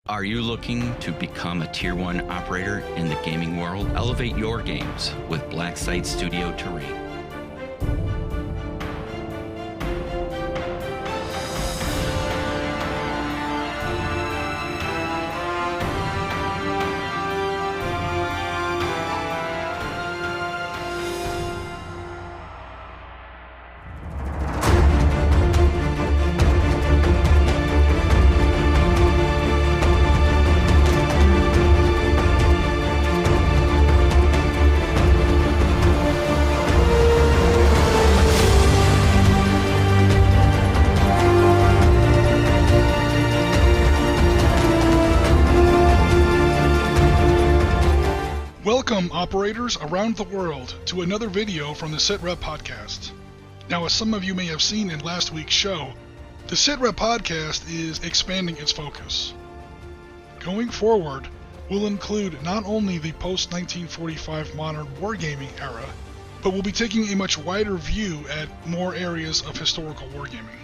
Are you looking to become a Tier 1 operator in the gaming world? Elevate your games with Black Site Studio Terrain. Welcome, operators around the world, to another video from the Sitrep podcast. Now, as some of you may have seen in last week's show, the Sitrep podcast is expanding its focus. Going forward, we'll include not only the post-1945 modern wargaming era, but we'll be taking a much wider view at more areas of historical wargaming.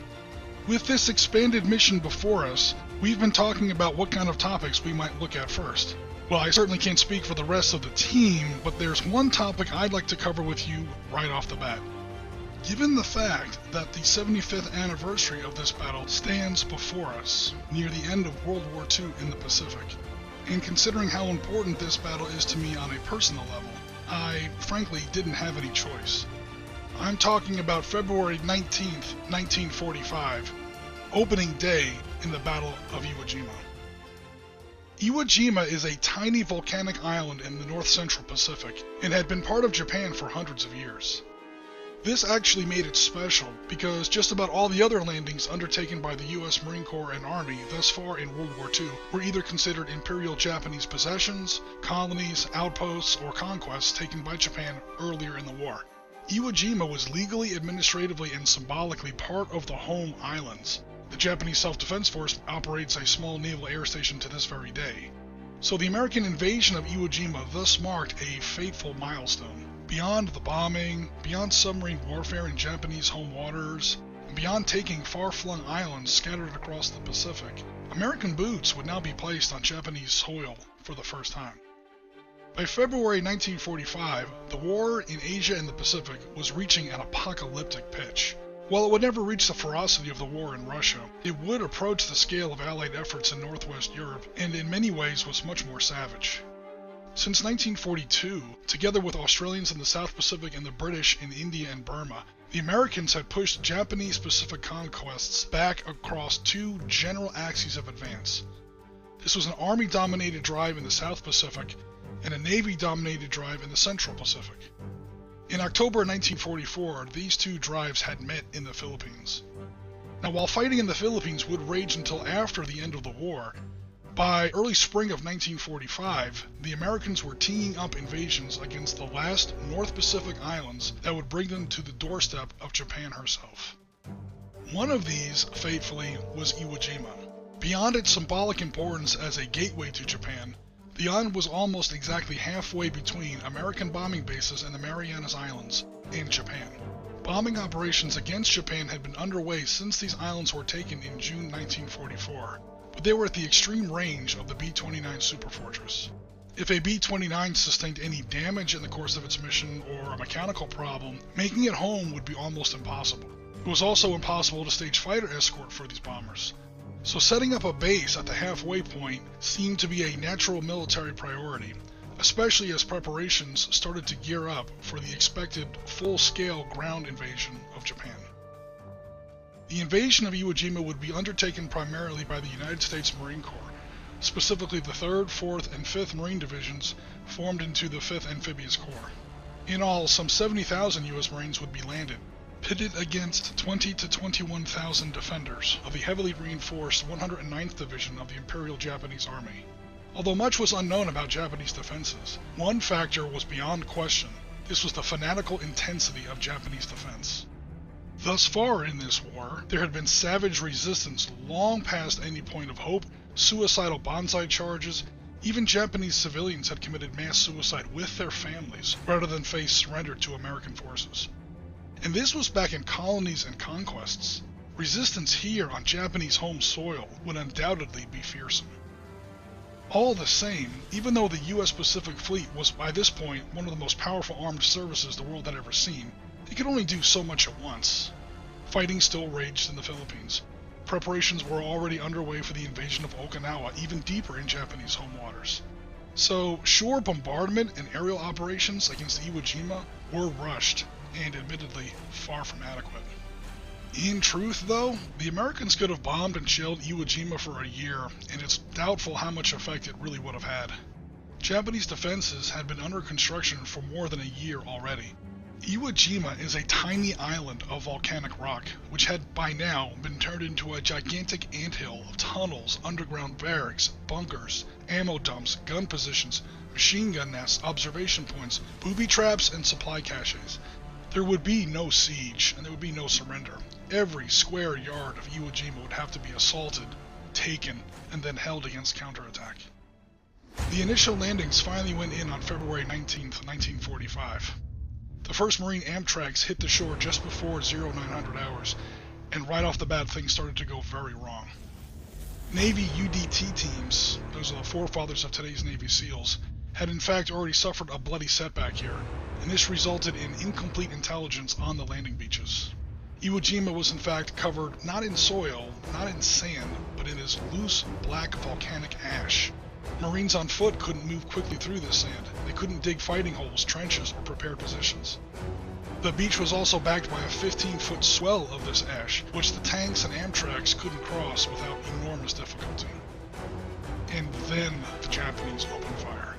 With this expanded mission before us, we've been talking about what kind of topics we might look at first. Well, I certainly can't speak for the rest of the team, but there's one topic I'd like to cover with you right off the bat. Given the fact that the 75th anniversary of this battle stands before us, near the end of World War II in the Pacific, and considering how important this battle is to me on a personal level, I frankly didn't have any choice. I'm talking about February 19th, 1945, opening day in the Battle of Iwo Jima. Iwo Jima is a tiny volcanic island in the north-central Pacific and had been part of Japan for hundreds of years. This actually made it special because just about all the other landings undertaken by the US Marine Corps and Army thus far in World War II were either considered Imperial Japanese possessions, colonies, outposts, or conquests taken by Japan earlier in the war. Iwo Jima was legally, administratively, and symbolically part of the home islands. The Japanese Self-Defense Force operates a small naval air station to this very day. So the American invasion of Iwo Jima thus marked a fateful milestone. Beyond the bombing, beyond submarine warfare in Japanese home waters, and beyond taking far-flung islands scattered across the Pacific, American boots would now be placed on Japanese soil for the first time. By February 1945, the war in Asia and the Pacific was reaching an apocalyptic pitch. While it would never reach the ferocity of the war in Russia, it would approach the scale of Allied efforts in Northwest Europe, and in many ways was much more savage. Since 1942, together with Australians in the South Pacific and the British in India and Burma, the Americans had pushed Japanese Pacific conquests back across two general axes of advance. This was an Army-dominated drive in the South Pacific and a Navy-dominated drive in the Central Pacific. In October 1944, these two drives had met in the Philippines. Now, while fighting in the Philippines would rage until after the end of the war, by early spring of 1945, the Americans were teeing up invasions against the last North Pacific islands that would bring them to the doorstep of Japan herself. One of these, fatefully, was Iwo Jima. Beyond its symbolic importance as a gateway to Japan, the island was almost exactly halfway between American bombing bases in the Marianas Islands and Japan. Bombing operations against Japan had been underway since these islands were taken in June 1944, but they were at the extreme range of the B-29 superfortress. If a B-29 sustained any damage in the course of its mission or a mechanical problem, making it home would be almost impossible. It was also impossible to stage fighter escort for these bombers. So setting up a base at the halfway point seemed to be a natural military priority, especially as preparations started to gear up for the expected full-scale ground invasion of Japan. The invasion of Iwo Jima would be undertaken primarily by the United States Marine Corps, specifically the 3rd, 4th, and 5th Marine Divisions formed into the 5th Amphibious Corps. In all, some 70,000 U.S. Marines would be landed, pitted against 20,000 to 21,000 defenders of the heavily reinforced 109th Division of the Imperial Japanese Army. Although much was unknown about Japanese defenses, one factor was beyond question. This was the fanatical intensity of Japanese defense. Thus far in this war, there had been savage resistance long past any point of hope, suicidal banzai charges, even Japanese civilians had committed mass suicide with their families rather than face surrender to American forces. And this was back in colonies and conquests. Resistance here on Japanese home soil would undoubtedly be fearsome. All the same, even though the US Pacific Fleet was by this point one of the most powerful armed services the world had ever seen, it could only do so much at once. Fighting still raged in the Philippines. Preparations were already underway for the invasion of Okinawa, even deeper in Japanese home waters. So, shore bombardment and aerial operations against Iwo Jima were rushed, and admittedly far from adequate. In truth, though, the Americans could have bombed and shelled Iwo Jima for a year, and it's doubtful how much effect it really would have had. Japanese defenses had been under construction for more than a year already. Iwo Jima is a tiny island of volcanic rock, which had by now been turned into a gigantic anthill of tunnels, underground barracks, bunkers, ammo dumps, gun positions, machine gun nests, observation points, booby traps, and supply caches. There would be no siege, and there would be no surrender. Every square yard of Iwo Jima would have to be assaulted, taken, and then held against counterattack. The initial landings finally went in on February 19th, 1945. The first Marine Amtraks hit the shore just before 0900 hours, and right off the bat things started to go very wrong. Navy UDT teams, those are the forefathers of today's Navy SEALs, had in fact already suffered a bloody setback here, and this resulted in incomplete intelligence on the landing beaches. Iwo Jima was in fact covered not in soil, not in sand, but in this loose black volcanic ash. Marines on foot couldn't move quickly through this sand. They couldn't dig fighting holes, trenches, or prepare positions. The beach was also backed by a 15-foot swell of this ash, which the tanks and Amtraks couldn't cross without enormous difficulty. And then the Japanese opened fire.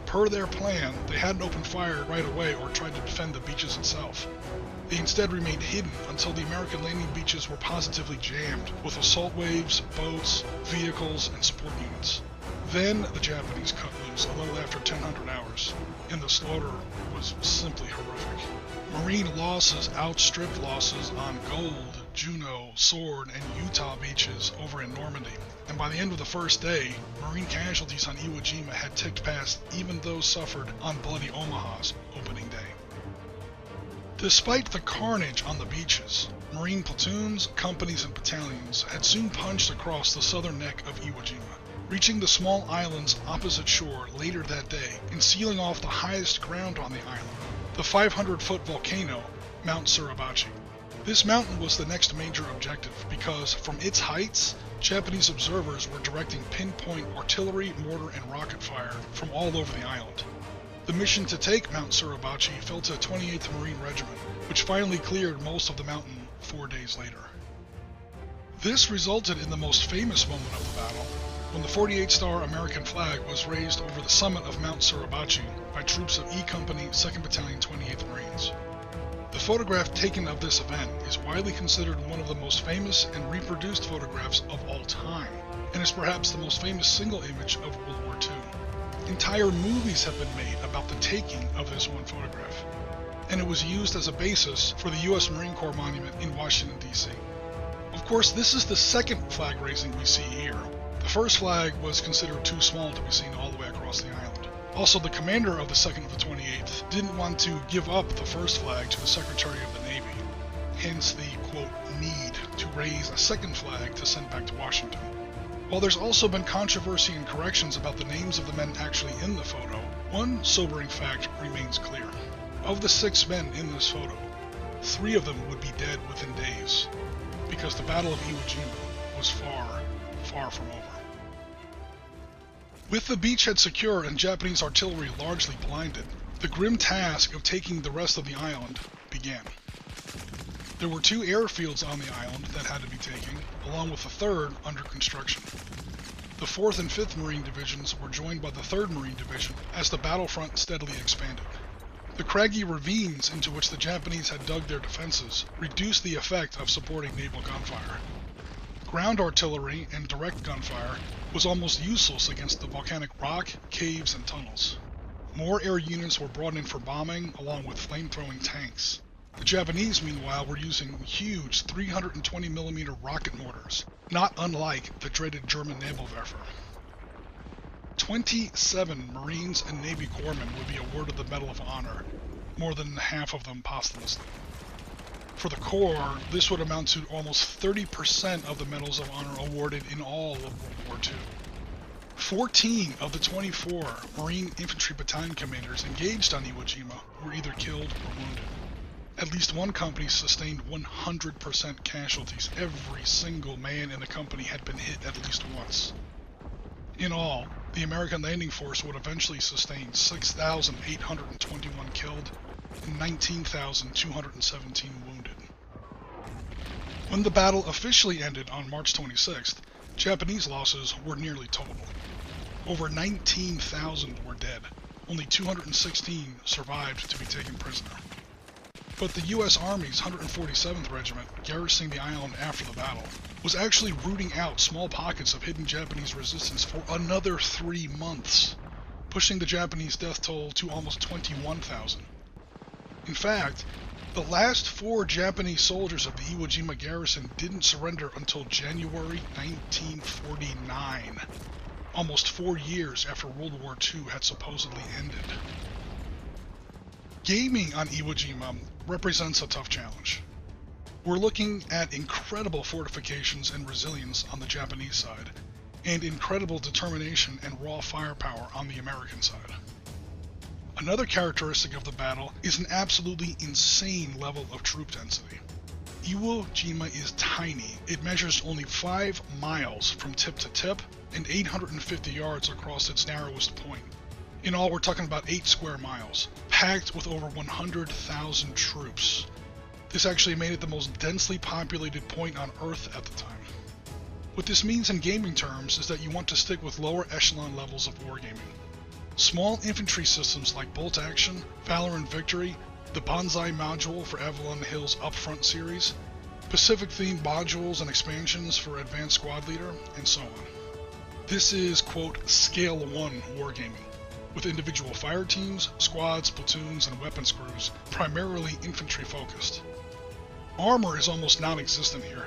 Per their plan, they hadn't opened fire right away or tried to defend the beaches itself. They instead remained hidden until the American landing beaches were positively jammed with assault waves, boats, vehicles, and support units. Then the Japanese cut loose a little after 1000 hours, and the slaughter was simply horrific. Marine losses outstripped losses on Gold, Juneau, Sword, and Utah beaches over in Normandy, and by the end of the first day, Marine casualties on Iwo Jima had ticked past even those suffered on Bloody Omaha's opening day. Despite the carnage on the beaches, Marine platoons, companies, and battalions had soon punched across the southern neck of Iwo Jima, reaching the small island's opposite shore later that day and sealing off the highest ground on the island, the 500-foot volcano, Mount Suribachi. This mountain was the next major objective because, from its heights, Japanese observers were directing pinpoint artillery, mortar, and rocket fire from all over the island. The mission to take Mount Suribachi fell to 28th Marine Regiment, which finally cleared most of the mountain 4 days later. This resulted in the most famous moment of the battle, when the 48-star American flag was raised over the summit of Mount Suribachi by troops of E Company, 2nd Battalion, 28th Marines. The photograph taken of this event is widely considered one of the most famous and reproduced photographs of all time, and is perhaps the most famous single image of World War II. Entire movies have been made about the taking of this one photograph, and it was used as a basis for the U.S. Marine Corps monument in Washington, D.C. Of course, this is the second flag raising we see here. The first flag was considered too small to be seen all the way across the island. Also, the commander of the 2nd of the 28th didn't want to give up the first flag to the Secretary of the Navy, hence the, quote, need to raise a second flag to send back to Washington. While there's also been controversy and corrections about the names of the men actually in the photo, one sobering fact remains clear. Of the 6 men in this photo, 3 of them would be dead within days, because the Battle of Iwo Jima was far, far from over. With the beachhead secure and Japanese artillery largely blinded, the grim task of taking the rest of the island began. There were 2 airfields on the island that had to be taken, along with a third under construction. The 4th and 5th Marine Divisions were joined by the 3rd Marine Division as the battlefront steadily expanded. The craggy ravines into which the Japanese had dug their defenses reduced the effect of supporting naval gunfire. Ground artillery and direct gunfire was almost useless against the volcanic rock, caves, and tunnels. More air units were brought in for bombing, along with flame-throwing tanks. The Japanese, meanwhile, were using huge 320mm rocket mortars, not unlike the dreaded German Nebelwerfer. 27 Marines and Navy corpsmen would be awarded the Medal of Honor, more than half of them posthumously. For the Corps, this would amount to almost 30% of the Medals of Honor awarded in all of World War II. 14 of the 24 Marine Infantry Battalion commanders engaged on Iwo Jima were either killed or wounded. At least one company sustained 100% casualties. Every single man in the company had been hit at least once. In all, the American landing force would eventually sustain 6,821 killed and 19,217 wounded. When the battle officially ended on March 26th, Japanese losses were nearly total. Over 19,000 were dead. Only 216 survived to be taken prisoner. But the U.S. Army's 147th Regiment, garrisoning the island after the battle, was actually rooting out small pockets of hidden Japanese resistance for another 3 months, pushing the Japanese death toll to almost 21,000. In fact, the last 4 Japanese soldiers of the Iwo Jima garrison didn't surrender until January 1949, almost 4 years after World War II had supposedly ended. Gaming on Iwo Jima represents a tough challenge. We're looking at incredible fortifications and resilience on the Japanese side, and incredible determination and raw firepower on the American side. Another characteristic of the battle is an absolutely insane level of troop density. Iwo Jima is tiny. It measures only 5 miles from tip to tip and 850 yards across its narrowest point. In all, we're talking about 8 square miles, packed with over 100,000 troops. This actually made it the most densely populated point on Earth at the time. What this means in gaming terms is that you want to stick with lower echelon levels of wargaming. Small infantry systems like Bolt Action, Valor and Victory, the Banzai module for Avalon Hill's Upfront series, Pacific-themed modules and expansions for Advanced Squad Leader, and so on. This is, quote, Scale 1 wargaming, with individual fire teams, squads, platoons, and weapons crews, primarily infantry-focused. Armor is almost non-existent here.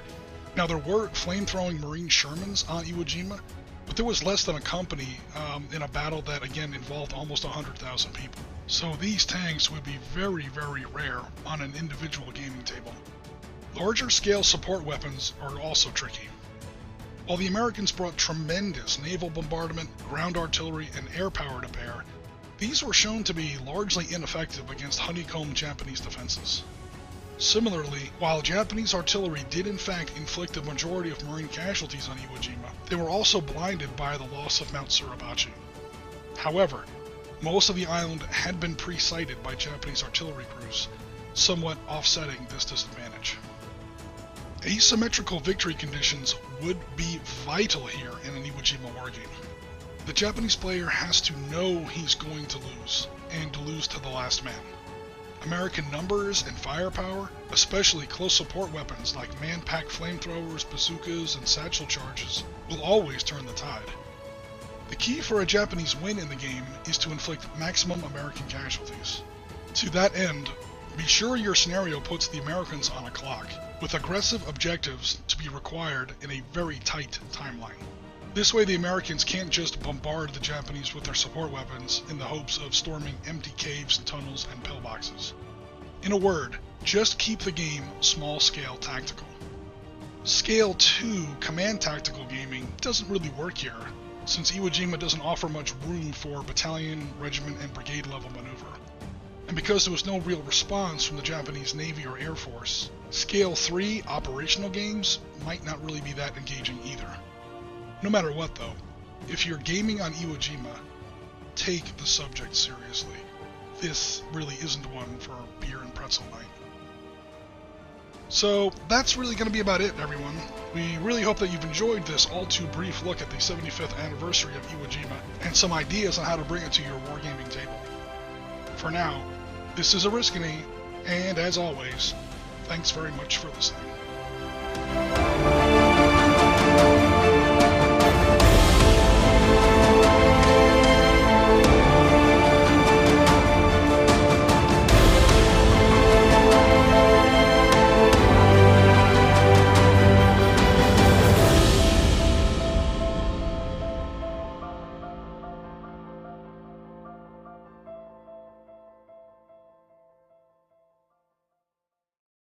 Now, there were flame-throwing Marine Shermans on Iwo Jima, but there was less than a company in a battle that, again, involved almost 100,000 people. So these tanks would be very, very rare on an individual gaming table. Larger-scale support weapons are also tricky. While the Americans brought tremendous naval bombardment, ground artillery, and air power to bear, these were shown to be largely ineffective against honeycombed Japanese defenses. Similarly, while Japanese artillery did in fact inflict the majority of Marine casualties on Iwo Jima, they were also blinded by the loss of Mount Suribachi. However, most of the island had been pre-sighted by Japanese artillery crews, somewhat offsetting this disadvantage. Asymmetrical victory conditions would be vital here in an Iwo Jima wargame. The Japanese player has to know he's going to lose, and to lose to the last man. American numbers and firepower, especially close support weapons like man-packed flamethrowers, bazookas, and satchel charges, will always turn the tide. The key for a Japanese win in the game is to inflict maximum American casualties. To that end, be sure your scenario puts the Americans on a clock, with aggressive objectives to be required in a very tight timeline. This way the Americans can't just bombard the Japanese with their support weapons in the hopes of storming empty caves, tunnels, and pillboxes. In a word, just keep the game small-scale tactical. Scale 2 command tactical gaming doesn't really work here, since Iwo Jima doesn't offer much room for battalion, regiment, and brigade level maneuver. And because there was no real response from the Japanese Navy or Air Force, Scale 3 operational games might not really be that engaging either. No matter what though, if you're gaming on Iwo Jima, take the subject seriously. This really isn't one for beer and pretzel night. So that's really going to be about it, everyone. We really hope that you've enjoyed this all too brief look at the 75th anniversary of Iwo Jima and some ideas on how to bring it to your wargaming table. For now, this is Ariskany, and as always, thanks very much for listening.